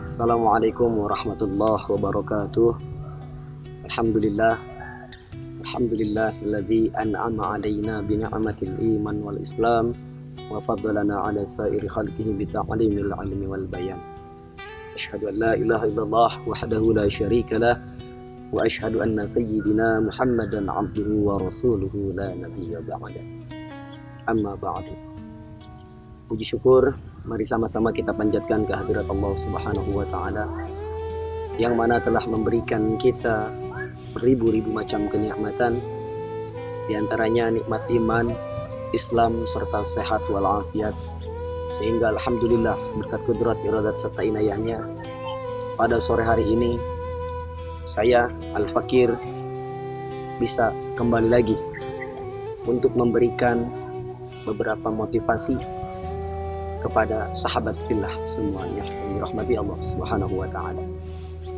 Assalamualaikum warahmatullahi wabarakatuh. Alhamdulillah. Alhamdulillahilladzi an'ama alaina bi ni'matil iman wal islam wa faddalana ala sairi khalqihi bi ta'limil ilmi wal bayan. Asyhadu an la ilaha illallah wahdahu la syarika lah wa asyhadu anna sayyidina Muhammadan abduhu wa rasuluhu la nabiyya ba'da. Amma ba'du. Puji syukur, mari sama-sama kita panjatkan kehadirat Allah Subhanahu wa taala yang mana telah memberikan kita beribu-ribu macam kenikmatan, di antaranya nikmat iman, Islam serta sehat walafiat, sehingga alhamdulillah berkat kudrat iradat serta inayahnya pada sore hari ini saya Al-Fakir bisa kembali lagi untuk memberikan beberapa motivasi kepada sahabat fillah semuanya yang dirahmati Allah Subhanahu wa taala.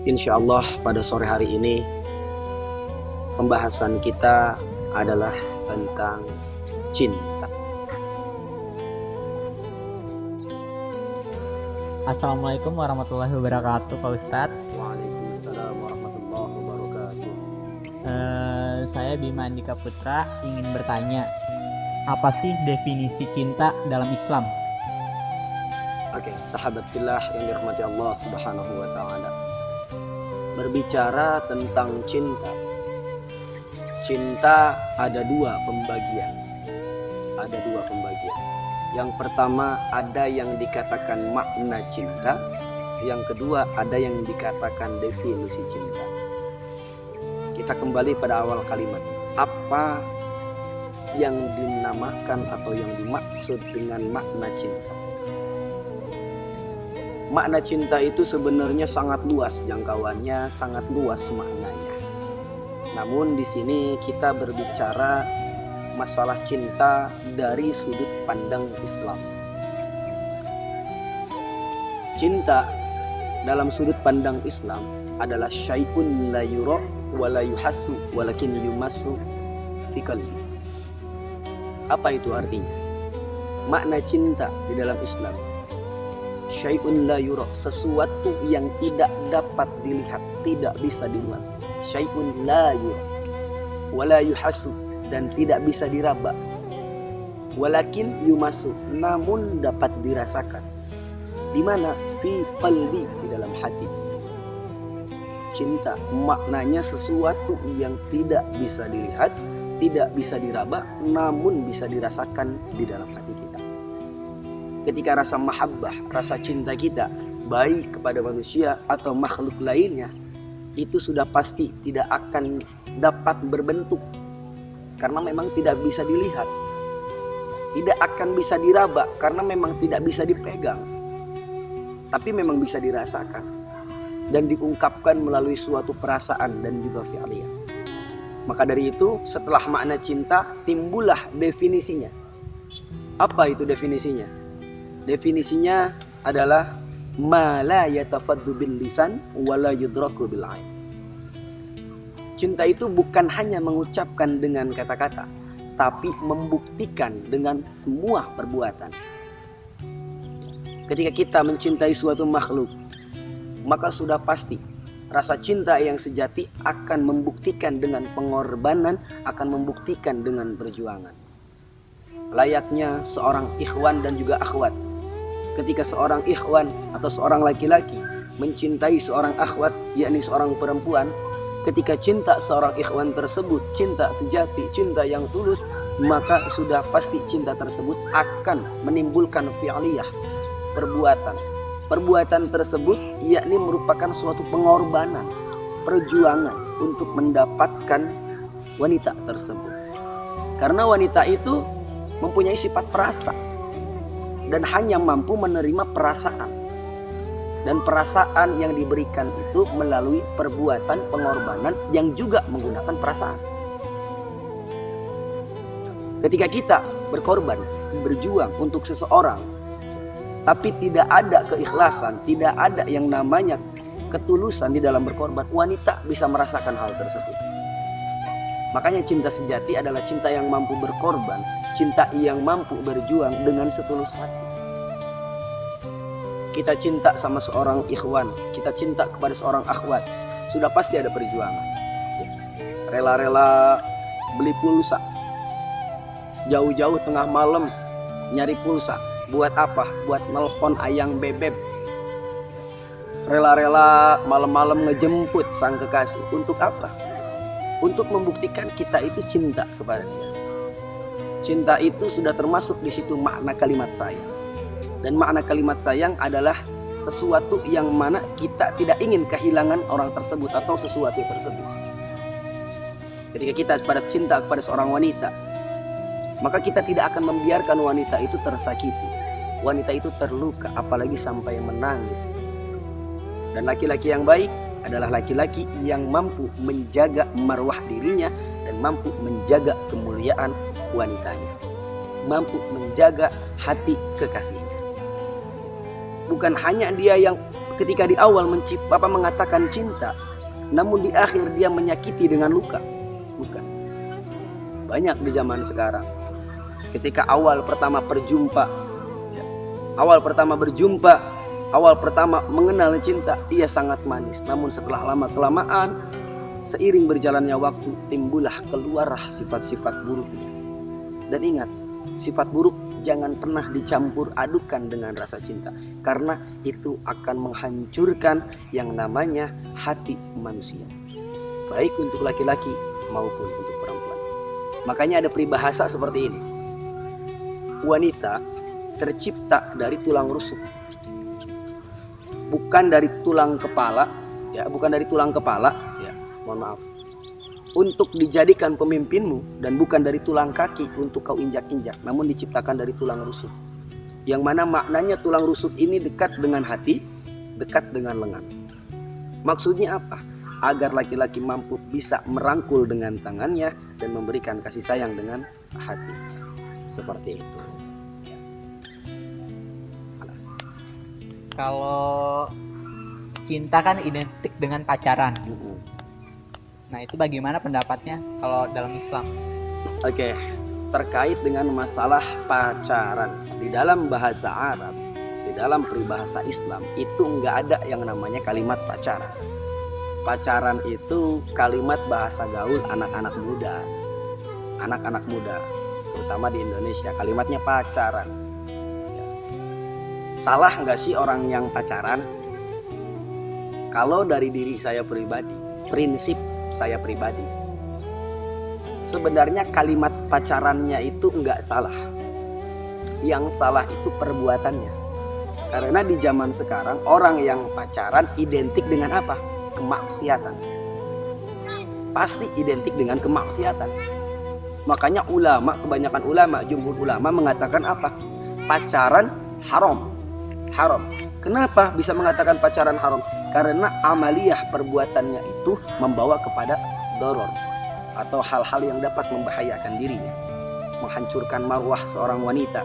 Insyaallah pada sore hari ini pembahasan kita adalah tentang cinta. Assalamualaikum warahmatullahi wabarakatuh, Pak Ustadz. Waalaikumsalam warahmatullahi wabarakatuh. Saya Bima Andika Putra ingin bertanya, apa sih definisi cinta dalam Islam? Oke, sahabat fillah yang dirahmati Allah Subhanahu wa taala. Berbicara tentang cinta. Cinta ada dua pembagian. Yang pertama ada yang dikatakan makna cinta, yang kedua ada yang dikatakan definisi cinta. Kita kembali pada awal kalimat. Apa yang dinamakan atau yang dimaksud dengan makna cinta? Makna cinta itu sebenarnya sangat luas jangkauannya, sangat luas maknanya. Namun di sini kita berbicara masalah cinta dari sudut pandang Islam. Cinta dalam sudut pandang Islam adalah syai'un la yura wa la yuhassu walakin yumassu fi qalbi. Apa itu artinya? Makna cinta di dalam Islam, syai'un la yura, sesuatu yang tidak dapat dilihat, tidak bisa dilihat. Syai'un la yura wa la yuhassu, dan tidak bisa diraba. Walakin yumasu, namun dapat dirasakan. Di mana? Fi qalbi, di dalam hati. Cinta maknanya sesuatu yang tidak bisa dilihat, tidak bisa diraba, namun bisa dirasakan di dalam hati kita. Ketika rasa mahabbah, rasa cinta kita baik kepada manusia atau makhluk lainnya, itu sudah pasti tidak akan dapat berbentuk, karena memang tidak bisa dilihat. Tidak akan bisa diraba karena memang tidak bisa dipegang, tapi memang bisa dirasakan dan diungkapkan melalui suatu perasaan dan juga fi'liyah. Maka dari itu setelah makna cinta timbullah definisinya. Apa itu definisinya? Definisinya adalah ma la yatafaddu bil lisan wa la yudraku bil ain. Cinta itu bukan hanya mengucapkan dengan kata-kata, tapi membuktikan dengan semua perbuatan. Ketika kita mencintai suatu makhluk, maka sudah pasti rasa cinta yang sejati akan membuktikan dengan pengorbanan, akan membuktikan dengan perjuangan. Layaknya seorang ikhwan dan juga akhwat. Ketika seorang ikhwan atau seorang laki-laki mencintai seorang akhwat, yakni seorang perempuan, ketika cinta seorang ikhwan tersebut cinta sejati, cinta yang tulus, maka sudah pasti cinta tersebut akan menimbulkan fi'liyah, perbuatan. Perbuatan tersebut yakni merupakan suatu pengorbanan, perjuangan untuk mendapatkan wanita tersebut. Karena wanita itu mempunyai sifat perasa dan hanya mampu menerima perasaan. Dan perasaan yang diberikan itu melalui perbuatan pengorbanan yang juga menggunakan perasaan. Ketika kita berkorban, berjuang untuk seseorang, tapi tidak ada keikhlasan, tidak ada yang namanya ketulusan di dalam berkorban, wanita bisa merasakan hal tersebut. Makanya cinta sejati adalah cinta yang mampu berkorban, cinta yang mampu berjuang dengan setulus hati. kita cinta sama seorang ikhwan, kita cinta kepada seorang akhwat, sudah pasti ada perjuangan. Rela-rela beli pulsa, jauh-jauh tengah malam nyari pulsa. Buat apa? Buat nelpon ayang bebek. Rela-rela malam-malam ngejemput sang kekasih. Untuk apa? Untuk membuktikan kita itu cinta kepada dia. Cinta itu sudah termasuk di situ makna kalimat sayang. Dan makna kalimat sayang adalah sesuatu yang mana kita tidak ingin kehilangan orang tersebut atau sesuatu tersebut. Ketika kita pada cinta kepada seorang wanita, maka kita tidak akan membiarkan wanita itu tersakiti, wanita itu terluka, apalagi sampai menangis. Dan laki-laki yang baik adalah laki-laki yang mampu menjaga marwah dirinya dan mampu menjaga kemuliaan wanitanya, mampu menjaga hati kekasihnya. Bukan hanya dia yang ketika di awal mengatakan cinta, namun di akhir dia menyakiti dengan luka. Bukan. Banyak di zaman sekarang. Ketika awal pertama berjumpa, awal pertama mengenal cinta, ia sangat manis. Namun setelah lama-kelamaan, seiring berjalannya waktu, keluarlah sifat-sifat buruknya. Dan ingat, sifat buruk jangan pernah dicampur adukan dengan rasa cinta. Karena itu akan menghancurkan yang namanya hati manusia. Baik untuk laki-laki maupun untuk perempuan. Makanya ada peribahasa seperti ini. Wanita tercipta dari tulang rusuk, bukan dari tulang kepala, ya, bukan dari tulang kepala, ya, mohon maaf. Untuk dijadikan pemimpinmu dan bukan dari tulang kaki untuk kau injak-injak, namun diciptakan dari tulang rusuk. Yang mana maknanya tulang rusuk ini dekat dengan hati, dekat dengan lengan. Maksudnya apa? Agar laki-laki mampu bisa merangkul dengan tangannya dan memberikan kasih sayang dengan hati. Seperti itu. Kalau cinta kan identik dengan pacaran. Nah, itu bagaimana pendapatnya kalau dalam Islam? Oke, terkait dengan masalah pacaran. Di dalam bahasa Arab, di dalam peribahasa Islam, itu nggak ada yang namanya kalimat pacaran. Pacaran itu kalimat bahasa gaul anak-anak muda. Anak-anak muda, terutama di Indonesia, kalimatnya pacaran. Salah nggak sih orang yang pacaran? Kalau dari diri saya pribadi, prinsip saya pribadi, sebenarnya kalimat pacarannya itu nggak salah. Yang salah itu perbuatannya. Karena di zaman sekarang orang yang pacaran identik dengan apa? Kemaksiatan. Pasti identik dengan kemaksiatan. Makanya kebanyakan ulama, jumhur ulama mengatakan apa? Pacaran haram. Haram. Kenapa bisa mengatakan pacaran haram? Karena amaliyah perbuatannya itu membawa kepada doror atau hal-hal yang dapat membahayakan dirinya, menghancurkan marwah seorang wanita,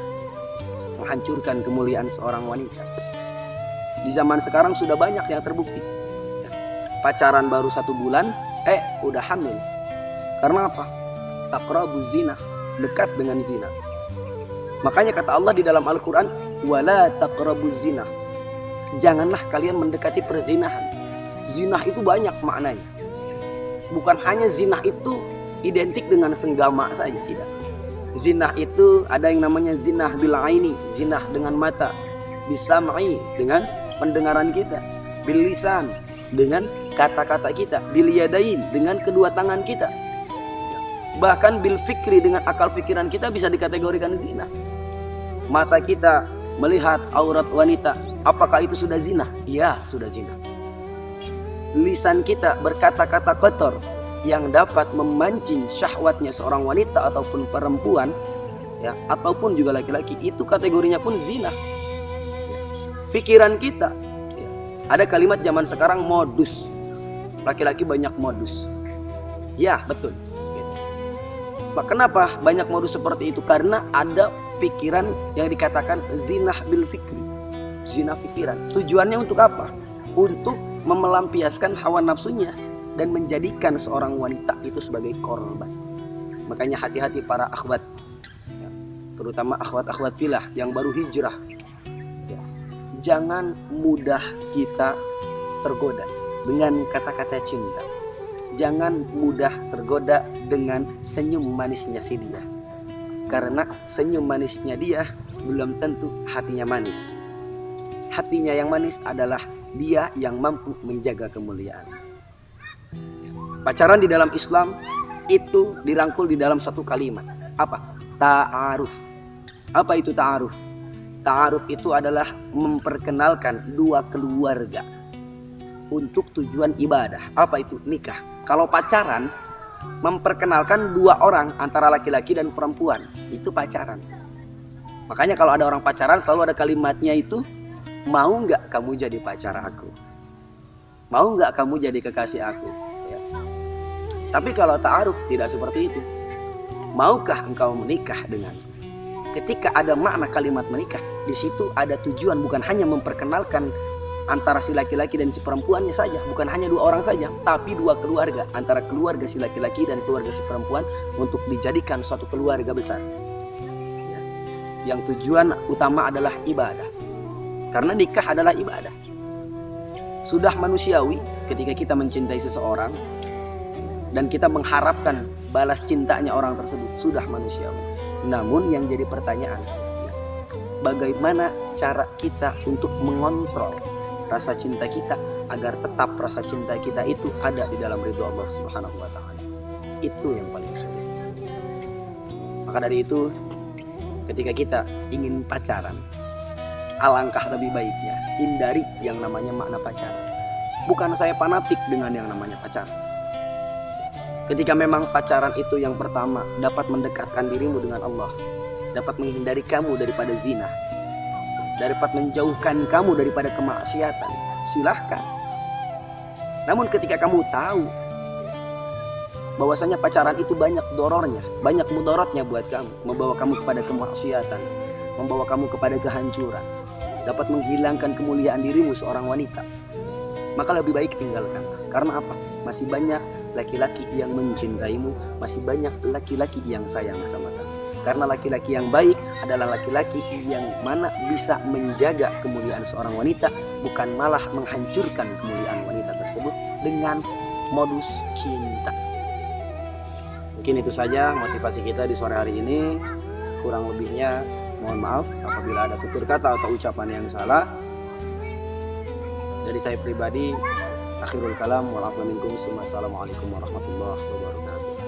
menghancurkan kemuliaan seorang wanita. Di zaman sekarang sudah banyak yang terbukti. Pacaran baru 1 bulan, udah hamil. Karena apa? Taqrabuz zina, dekat dengan zina. Makanya kata Allah di dalam Al-Quran, wala taqrabuz zina. Janganlah kalian mendekati perzinahan. Zina itu banyak maknanya. Bukan hanya zina itu identik dengan senggama saja, tidak. Zina itu ada yang namanya zina bil aini, zina dengan mata, bisam'i dengan pendengaran kita, bil lisan dengan kata-kata kita, bil yadain dengan kedua tangan kita, bahkan bil fikri dengan akal pikiran kita bisa dikategorikan zina. Mata kita melihat aurat wanita, apakah itu sudah zina? Ya, sudah zina. Lisan kita berkata-kata kotor yang dapat memancing syahwatnya seorang wanita ataupun perempuan, ya, ataupun juga laki-laki, itu kategorinya pun zina. Pikiran kita, ya, ada kalimat zaman sekarang modus. Laki-laki banyak modus. Ya, betul. Kenapa banyak modus seperti itu? Karena ada pikiran yang dikatakan zinah bil fikri, zina pikiran. Tujuannya untuk apa? Untuk memelampiaskan hawa nafsunya dan menjadikan seorang wanita itu sebagai korban. Makanya hati-hati para akhwat, ya, terutama akhwat-akhwat filah yang baru hijrah, ya. jangan mudah kita tergoda dengan kata-kata cinta. Jangan mudah tergoda dengan senyum manisnya si dia. Karena senyum manisnya dia belum tentu hatinya manis. Hatinya yang manis adalah dia yang mampu menjaga kemuliaan. Pacaran di dalam Islam itu dirangkul di dalam satu kalimat. Apa? Ta'aruf. Apa itu ta'aruf? Ta'aruf itu adalah memperkenalkan dua keluarga untuk tujuan ibadah. Apa itu? Nikah. Kalau pacaran, memperkenalkan dua orang antara laki-laki dan perempuan. Itu pacaran. Makanya kalau ada orang pacaran selalu ada kalimatnya itu, mau nggak kamu jadi pacar aku? Mau nggak kamu jadi kekasih aku? Ya. Tapi kalau ta'aruf tidak seperti itu. Maukah engkau menikah denganku? Ketika ada makna kalimat menikah, di situ ada tujuan bukan hanya memperkenalkan antara si laki-laki dan si perempuannya saja, bukan hanya dua orang saja, tapi dua keluarga, antara keluarga si laki-laki dan keluarga si perempuan untuk dijadikan suatu keluarga besar. Ya. Yang tujuan utama adalah ibadah. Karena nikah adalah ibadah. Sudah manusiawi ketika kita mencintai seseorang dan kita mengharapkan balas cintanya orang tersebut, sudah manusiawi. Namun yang jadi pertanyaan, bagaimana cara kita untuk mengontrol rasa cinta kita agar tetap rasa cinta kita itu ada di dalam ridho Allah Subhanahu wa taala. Itu yang paling sulit. Maka dari itu, ketika kita ingin pacaran, alangkah lebih baiknya hindari yang namanya makna pacaran. Bukan saya fanatik dengan yang namanya pacaran. Ketika memang pacaran itu yang pertama dapat mendekatkan dirimu dengan Allah, dapat menghindari kamu daripada zina, dapat menjauhkan kamu daripada kemaksiatan, silahkan. Namun ketika kamu tahu bahwasanya pacaran itu banyak dorornya, banyak mudaratnya buat kamu, membawa kamu kepada kemaksiatan, membawa kamu kepada kehancuran, dapat menghilangkan kemuliaan dirimu seorang wanita, maka lebih baik tinggalkan. Karena apa? Masih banyak laki-laki yang mencintaimu, masih banyak laki-laki yang sayang sama kamu. Karena laki-laki yang baik adalah laki-laki yang mana bisa menjaga kemuliaan seorang wanita, bukan malah menghancurkan kemuliaan wanita tersebut dengan modus cinta. Mungkin itu saja motivasi kita di sore hari ini. Kurang lebihnya mohon maaf apabila ada tutur kata atau ucapan yang salah. Dari saya pribadi, akhirul kalam, wal afwa minkum, assalamualaikum warahmatullahi wabarakatuh.